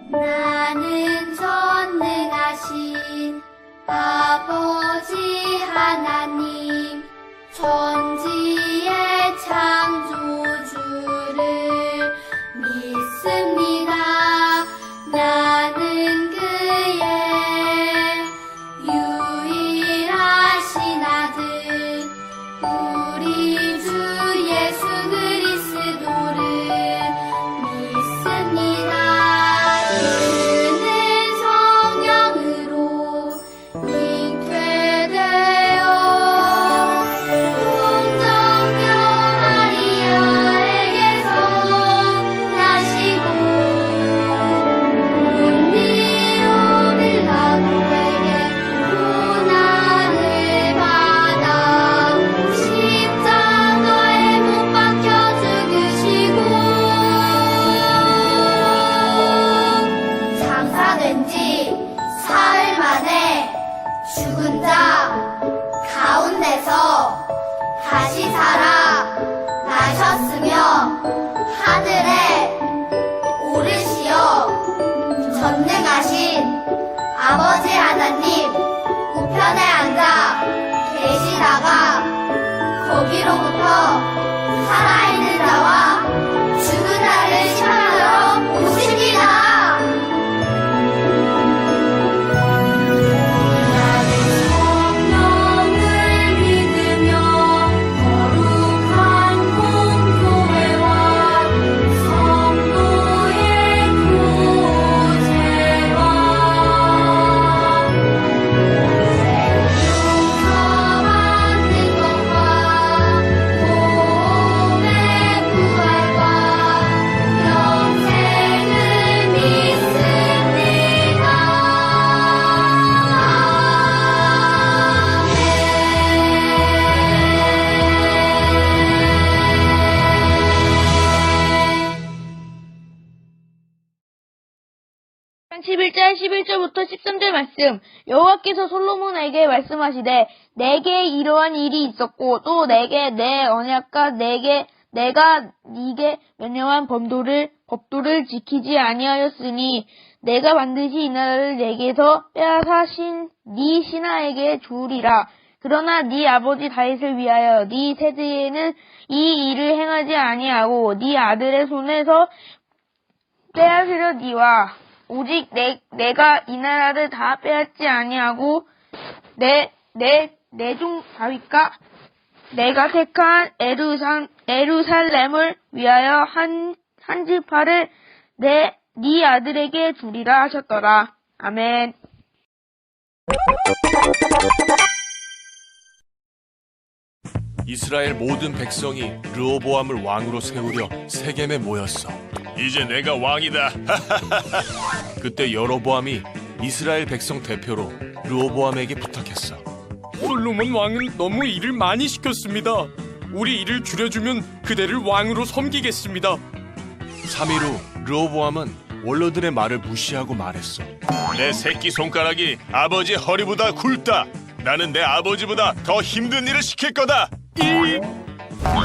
나는 전능하신 아버지 하나님 천지의 창조주를 믿습니다. 나는 그의 유일하신 아들 우리 주 예수 그리스도를 믿습니다. 그는 성령으로 잉태되어 동정녀 마리아에게서 나시고 본디오 빌라도에게 고난을 받아 십자가에 못 박혀 죽으시고 장사된 지 사흘 만에 죽은 자 가운데서 다시 살아 나셨으며 하늘에 오르시어 전능하신 아버지 하나님 우편에 앉아 계시다가 거기로부터 살아있는 자와 죽은 자를 심판하러 오십니다. 나는 성령을 믿으며 거룩한 공교회와 성도의 교제와 생명서 받는 것과 몸의 부활과 영생을 믿습니다. 상 11장 11절부터 13절 말씀. 여호와께서 솔로몬에게 말씀하시되 내게 이러한 일이 있었고 또 내게 내 언약과 내가 네게 명령한 법도를 지키지 아니하였으니 내가 반드시 이 나라를 내게서 빼앗아 네 신하에게 주리라. 그러나 네 아버지 다윗을 위하여 네 세대에는 이 일을 행하지 아니하고 네 아들의 손에서 빼앗으려 니와 오직 내가 이 나라를 다 빼앗지 아니하고 내 종 다윗과 내가 택한 에루살렘을 위하여 한 지파를 네 아들에게 주리라 하셨더라. 아멘. 이스라엘 모든 백성이 르호보암을 왕으로 세우려 세겜에 모였어. 이제 내가 왕이다. 그때 여로보암이 이스라엘 백성 대표로 르호보암에게 부탁했어. 솔로몬 왕은 너무 일을 많이 시켰습니다. 우리 일을 줄여주면 그대를 왕으로 섬기겠습니다. 3일 후 르호보암은 원로들의 말을 무시하고 말했어. 내 새끼 손가락이 아버지 허리보다 굵다. 나는 내 아버지보다 더 힘든 일을 시킬 거다.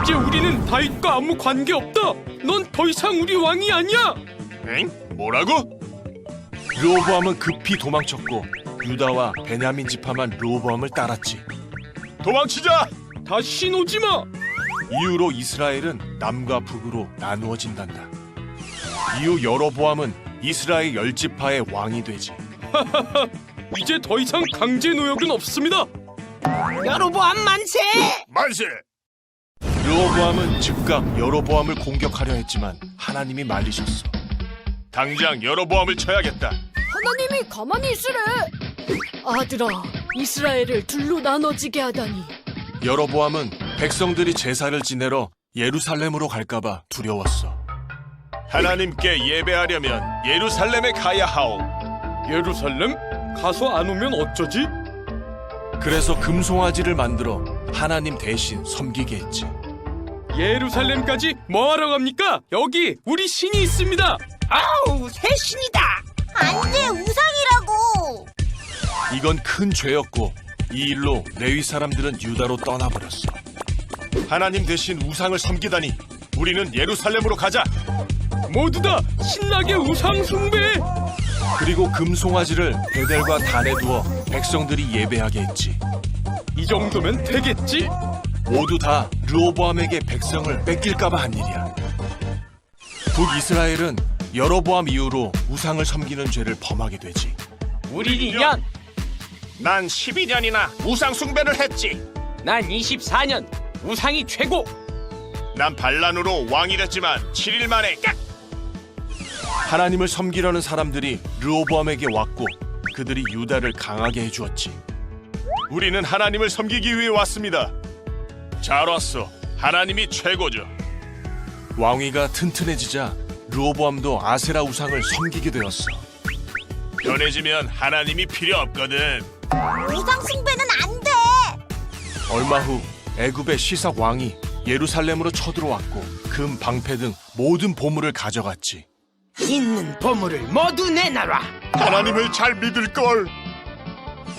이제 우리는 다윗과 아무 관계 없다. 넌 더 이상 우리 왕이 아니야. 엥? 뭐라고? 르호보암은 급히 도망쳤고 유다와 베냐민 지파만 르호보암을 따랐지. 도망치자! 다신 오지 마. 이후로 이스라엘은 남과 북으로 나누어진단다. 이후 여로보암은 이스라엘 10지파의 왕이 되지. 이제 더 이상 강제 노역은 없습니다. 여로보암 만세! 만세! 르호보암은 즉각 여로보암을 공격하려 했지만 하나님이 말리셨어. 당장 여로보암을 쳐야겠다. 하나님이 가만히 있으래. 아들아, 이스라엘을 둘로 나눠지게 하다니. 여로보암은 백성들이 제사를 지내러 예루살렘으로 갈까봐 두려웠어. 하나님께 예배하려면 예루살렘에 가야 하오. 예루살렘? 가서 안 오면 어쩌지? 그래서 금송아지를 만들어 하나님 대신 섬기게 했지. 예루살렘까지 뭐하러 갑니까? 여기 우리 신이 있습니다. 아우, 새 신이다. 안 돼, 우상이라고. 이건 큰 죄였고 이 일로 레위 사람들은 유다로 떠나버렸어. 하나님 대신 우상을 섬기다니 우리는 예루살렘으로 가자. 모두 다 신나게 우상 숭배. 그리고 금송아지를 베델과 단에 두어 백성들이 예배하게 했지. 이 정도면 되겠지? 모두 다 르호보암에게 백성을 뺏길까봐 한 일이야. 북이스라엘은 여로보암 이후로 우상을 섬기는 죄를 범하게 되지. 우리 2년, 난 12년이나 우상 숭배를 했지. 난 24년. 우상이 최고. 난 반란으로 왕이 됐지만 7일 만에 깍! 하나님을 섬기려는 사람들이 르호보암에게 왔고 그들이 유다를 강하게 해주었지. 우리는 하나님을 섬기기 위해 왔습니다. 잘 왔어. 하나님이 최고죠. 왕위가 튼튼해지자 르호보암도 아세라 우상을 섬기게 되었어. 편해지면 하나님이 필요 없거든. 우상 숭배는 안 돼. 얼마 후 애굽의 시삭 왕이 예루살렘으로 쳐들어왔고 금, 방패 등 모든 보물을 가져갔지. 있는 보물을 모두 내놔라. 하나님을 잘 믿을걸.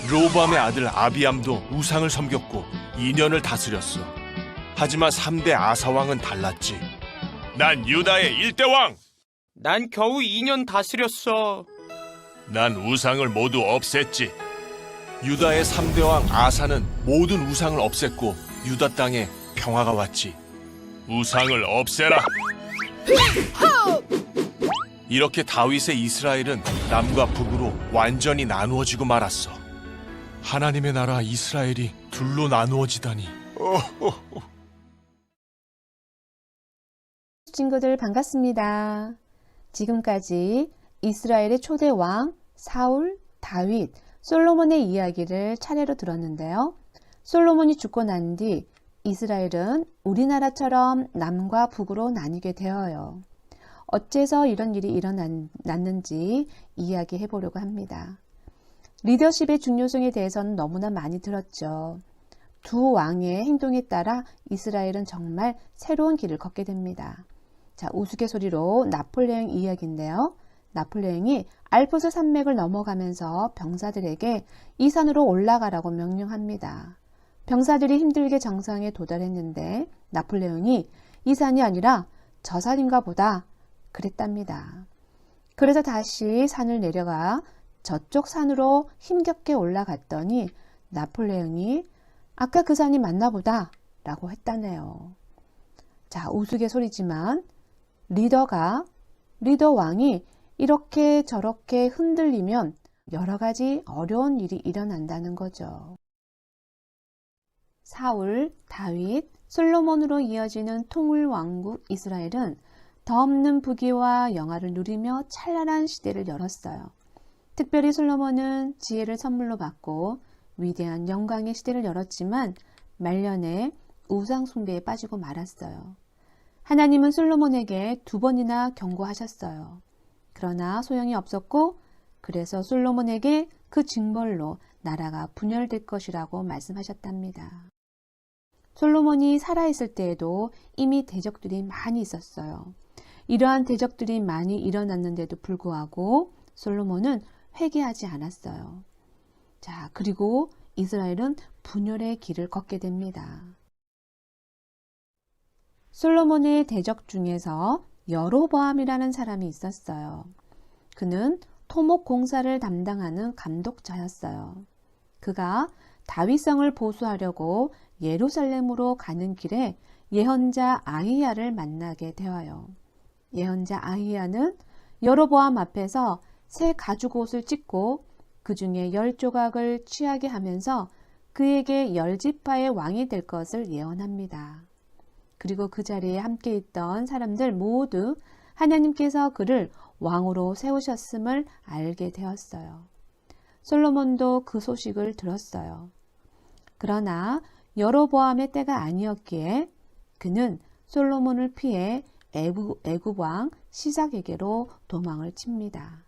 르호보암의 아들 아비암도 우상을 섬겼고 2년을 다스렸어. 하지만 3대 아사왕은 달랐지. 난 유다의 1대 왕. 난 겨우 2년 다스렸어. 난 우상을 모두 없앴지. 유다의 3대 왕 아사는 모든 우상을 없앴고 유다 땅에 평화가 왔지. 우상을 없애라. 이렇게 다윗의 이스라엘은 남과 북으로 완전히 나누어지고 말았어. 하나님의 나라 이스라엘이 둘로 나누어지다니. 친구들 반갑습니다. 지금까지 이스라엘의 초대 왕 사울, 다윗, 솔로몬의 이야기를 차례로 들었는데요. 솔로몬이 죽고 난 뒤 이스라엘은 우리나라처럼 남과 북으로 나뉘게 되어요. 어째서 이런 일이 일어났는지 이야기해 보려고 합니다. 리더십의 중요성에 대해서는 너무나 많이 들었죠. 두 왕의 행동에 따라 이스라엘은 정말 새로운 길을 걷게 됩니다. 자, 우스갯소리로 나폴레옹 이야기인데요. 나폴레옹이 알프스 산맥을 넘어가면서 병사들에게 이 산으로 올라가라고 명령합니다. 병사들이 힘들게 정상에 도달했는데 나폴레옹이 이 산이 아니라 저 산인가 보다 그랬답니다. 그래서 다시 산을 내려가 저쪽 산으로 힘겹게 올라갔더니 나폴레옹이 아까 그 산이 맞나 보다 라고 했다네요. 자, 우스갯소리지만 리더 왕이 이렇게 저렇게 흔들리면 여러 가지 어려운 일이 일어난다는 거죠. 사울, 다윗, 솔로몬으로 이어지는 통일 왕국 이스라엘은 덧없는 부귀와 영화를 누리며 찬란한 시대를 열었어요. 특별히 솔로몬은 지혜를 선물로 받고 위대한 영광의 시대를 열었지만 말년에 우상 숭배에 빠지고 말았어요. 하나님은 솔로몬에게 2번이나 경고하셨어요. 그러나 소용이 없었고 그래서 솔로몬에게 그 징벌로 나라가 분열될 것이라고 말씀하셨답니다. 솔로몬이 살아있을 때에도 이미 대적들이 많이 있었어요. 이러한 대적들이 많이 일어났는데도 불구하고 솔로몬은 회개하지 않았어요. 자, 그리고 이스라엘은 분열의 길을 걷게 됩니다. 솔로몬의 대적 중에서 여로보암이라는 사람이 있었어요. 그는 토목 공사를 담당하는 감독자였어요. 그가 다윗성을 보수하려고 예루살렘으로 가는 길에 예언자 아히야를 만나게 되어요. 예언자 아히야는 여로보암 앞에서 새 가죽옷을 찢고 그 중에 10조각을 취하게 하면서 그에게 10지파의 왕이 될 것을 예언합니다. 그리고 그 자리에 함께 있던 사람들 모두 하나님께서 그를 왕으로 세우셨음을 알게 되었어요. 솔로몬도 그 소식을 들었어요. 그러나 여로보암의 때가 아니었기에 그는 솔로몬을 피해 애굽 왕 시삭에게로 도망을 칩니다.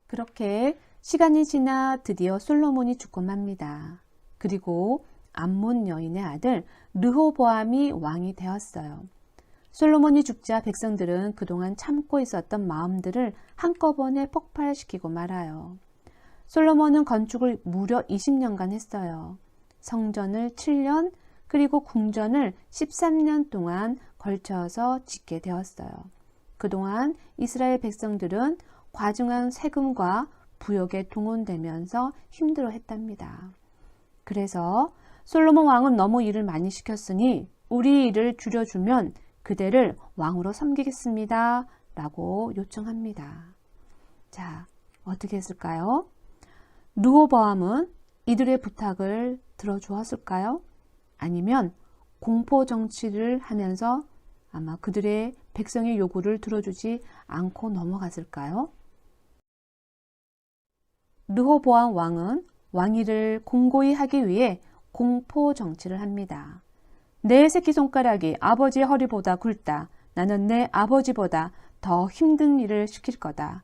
그렇게 시간이 지나 드디어 솔로몬이 죽고 맙니다. 그리고 암몬 여인의 아들 르호보암이 왕이 되었어요. 솔로몬이 죽자 백성들은 그동안 참고 있었던 마음들을 한꺼번에 폭발시키고 말아요. 솔로몬은 건축을 무려 20년간 했어요. 성전을 7년, 그리고 궁전을 13년 동안 걸쳐서 짓게 되었어요. 그동안 이스라엘 백성들은 과중한 세금과 부역에 동원되면서 힘들어했답니다. 그래서 솔로몬 왕은 너무 일을 많이 시켰으니 우리 일을 줄여주면 그대를 왕으로 섬기겠습니다. 라고 요청합니다. 자, 어떻게 했을까요? 르호보암은 이들의 부탁을 들어주었을까요? 아니면 공포 정치를 하면서 아마 그들의 백성의 요구를 들어주지 않고 넘어갔을까요? 르호보암 왕은 왕위를 공고히 하기 위해 공포 정치를 합니다. 내 새끼손가락이 아버지의 허리보다 굵다. 나는 내 아버지보다 더 힘든 일을 시킬 거다.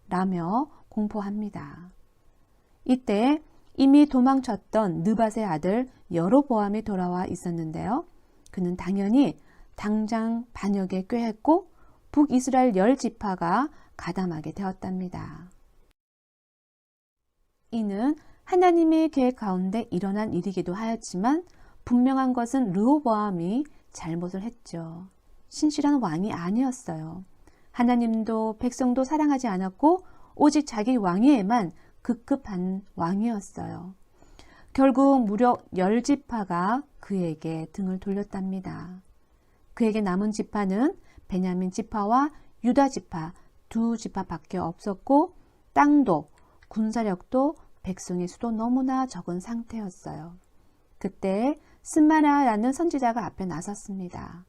라며 공포합니다. 이때 이미 도망쳤던 느밧의 아들 여로보암이 돌아와 있었는데요. 그는 당연히 당장 반역에 꾀했고 북이스라엘 10지파가 가담하게 되었답니다. 이는 하나님의 계획 가운데 일어난 일이기도 하였지만 분명한 것은 르호보암이 잘못을 했죠. 신실한 왕이 아니었어요. 하나님도 백성도 사랑하지 않았고 오직 자기 왕위에만 급급한 왕이었어요. 결국 무려 10지파가 그에게 등을 돌렸답니다. 그에게 남은 지파는 베냐민 지파와 유다 지파 두 지파밖에 없었고 땅도 군사력도 백성의 수도 너무나 적은 상태였어요. 그때 스마라라는 선지자가 앞에 나섰습니다.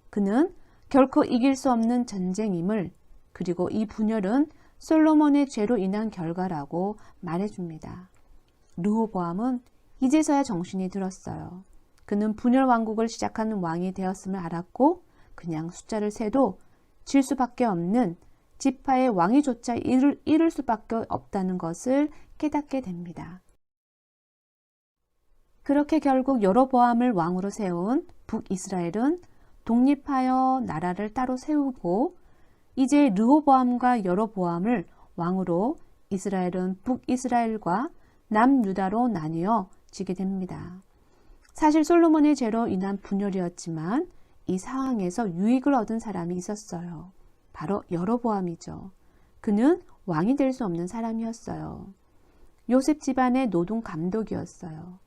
그는 결코 이길 수 없는 전쟁임을, 그리고 이 분열은 솔로몬의 죄로 인한 결과라고 말해줍니다. 르호보암은 이제서야 정신이 들었어요. 그는 분열 왕국을 시작하는 왕이 되었음을 알았고 그냥 숫자를 세도 질 수밖에 없는 지파의 왕위조차 잃을 수밖에 없다는 것을 깨닫게 됩니다. 그렇게 결국 여로보암을 왕으로 세운 북이스라엘은 독립하여 나라를 따로 세우고 이제 르호보암과 여로보암을 왕으로 이스라엘은 북이스라엘과 남유다로 나뉘어 지게 됩니다. 사실 솔로몬의 죄로 인한 분열이었지만 이 상황에서 유익을 얻은 사람이 있었어요. 바로 여로보암이죠. 그는 왕이 될 수 없는 사람이었어요. 요셉 집안의 노동 감독이었어요.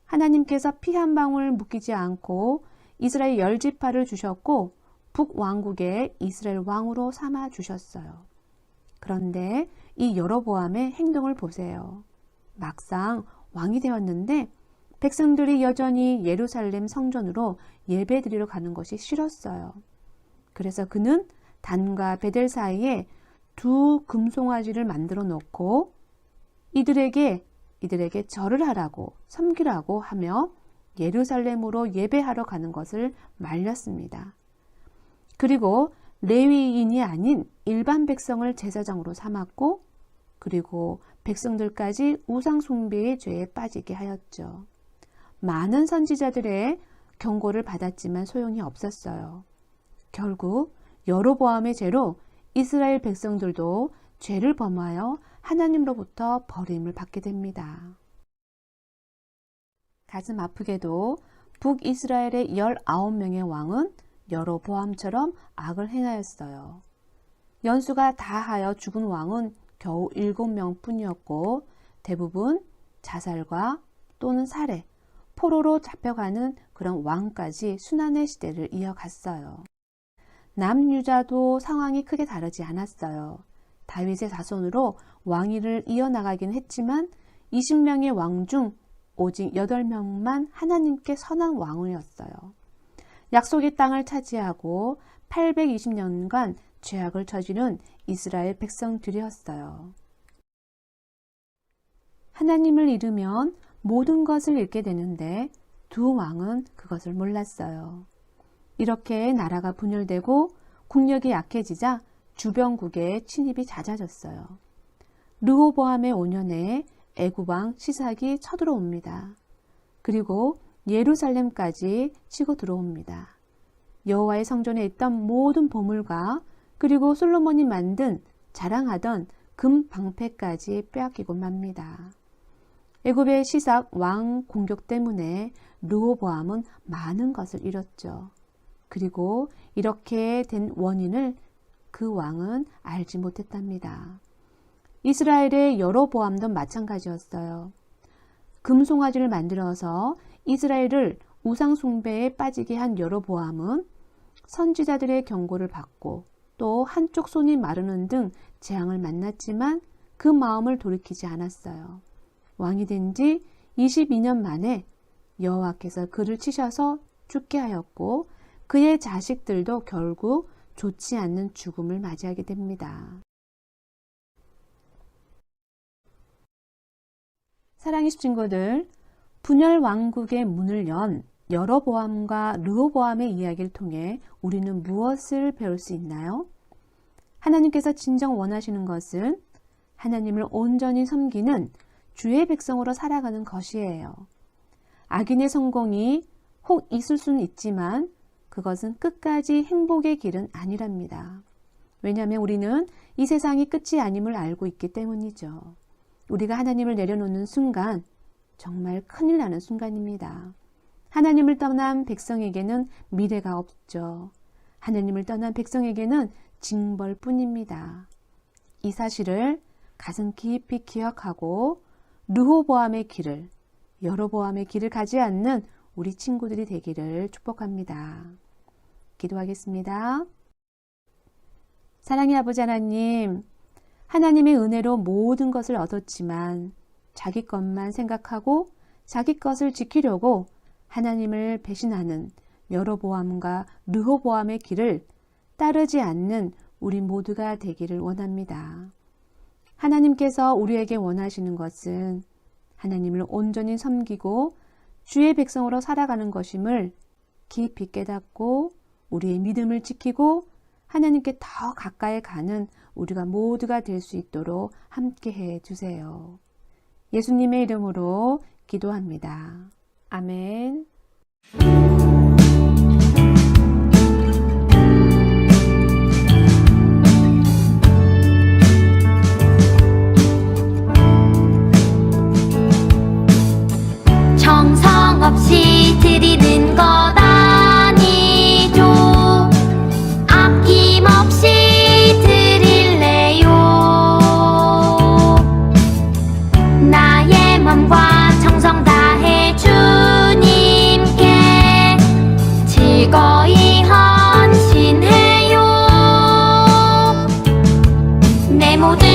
하나님께서 피 한 방울 묻히지 않고 이스라엘 10지파를 주셨고 북왕국에 이스라엘 왕으로 삼아 주셨어요. 그런데 이 여로보암의 행동을 보세요. 막상 왕이 되었는데 백성들이 여전히 예루살렘 성전으로 예배드리러 가는 것이 싫었어요. 그래서 그는 단과 베델 사이에 두 금송아지를 만들어 놓고 이들에게 절을 하라고 섬기라고 하며 예루살렘으로 예배하러 가는 것을 말렸습니다. 그리고 레위인이 아닌 일반 백성을 제사장으로 삼았고 그리고 백성들까지 우상숭배의 죄에 빠지게 하였죠. 많은 선지자들의 경고를 받았지만 소용이 없었어요. 결국 여로보암의 죄로 이스라엘 백성들도 죄를 범하여 하나님으로부터 버림을 받게 됩니다. 가슴 아프게도 북이스라엘의 19명의 왕은 여로보암처럼 악을 행하였어요. 연수가 다하여 죽은 왕은 겨우 7명 뿐이었고 대부분 자살과 또는 살해, 포로로 잡혀가는 그런 왕까지 순환의 시대를 이어갔어요. 남유다도 상황이 크게 다르지 않았어요. 다윗의 자손으로 왕위를 이어나가긴 했지만 20명의 왕 중 오직 8명만 하나님께 선한 왕이었어요. 약속의 땅을 차지하고 820년간 죄악을 저지른 이스라엘 백성들이었어요. 하나님을 잃으면 모든 것을 잃게 되는데 두 왕은 그것을 몰랐어요. 이렇게 나라가 분열되고 국력이 약해지자 주변국의 침입이 잦아졌어요. 르호보암의 5년에 애굽왕 시삭이 쳐들어옵니다. 그리고 예루살렘까지 치고 들어옵니다. 여호와의 성전에 있던 모든 보물과 그리고 솔로몬이 만든 자랑하던 금 방패까지 빼앗기고 맙니다. 애굽의 시삭 왕 공격 때문에 르호보암은 많은 것을 잃었죠. 그리고 이렇게 된 원인을 그 왕은 알지 못했답니다. 이스라엘의 여로보암도 마찬가지였어요. 금송아지를 만들어서 이스라엘을 우상 숭배에 빠지게 한 여로보암은 선지자들의 경고를 받고 또 한쪽 손이 마르는 등 재앙을 만났지만 그 마음을 돌이키지 않았어요. 왕이 된 지 22년 만에 여호와께서 그를 치셔서 죽게 하였고 그의 자식들도 결국 좋지 않는 죽음을 맞이하게 됩니다. 사랑의 친구들, 분열 왕국의 문을 연 여로보암과 르호보암의 이야기를 통해 우리는 무엇을 배울 수 있나요? 하나님께서 진정 원하시는 것은 하나님을 온전히 섬기는 주의 백성으로 살아가는 것이에요. 악인의 성공이 혹 있을 수는 있지만 그것은 끝까지 행복의 길은 아니랍니다. 왜냐하면 우리는 이 세상이 끝이 아님을 알고 있기 때문이죠. 우리가 하나님을 내려놓는 순간 정말 큰일 나는 순간입니다. 하나님을 떠난 백성에게는 미래가 없죠. 하나님을 떠난 백성에게는 징벌뿐입니다. 이 사실을 가슴 깊이 기억하고 르호보암의 길을, 여로보암의 길을 가지 않는 우리 친구들이 되기를 축복합니다. 기도하겠습니다. 사랑의 아버지 하나님, 하나님의 은혜로 모든 것을 얻었지만 자기 것만 생각하고 자기 것을 지키려고 하나님을 배신하는 여로보암과 르호보암의 길을 따르지 않는 우리 모두가 되기를 원합니다. 하나님께서 우리에게 원하시는 것은 하나님을 온전히 섬기고 주의 백성으로 살아가는 것임을 깊이 깨닫고 우리의 믿음을 지키고 하나님께 더 가까이 가는 우리가 모두가 될 수 있도록 함께 해 주세요. 예수님의 이름으로 기도합니다. 아멘. 정성 없이 드리는 것 아니죠. 아낌없이 드릴래요. 나의 맘과 정성 다해 주님께 즐거이 헌신해요. 내 모든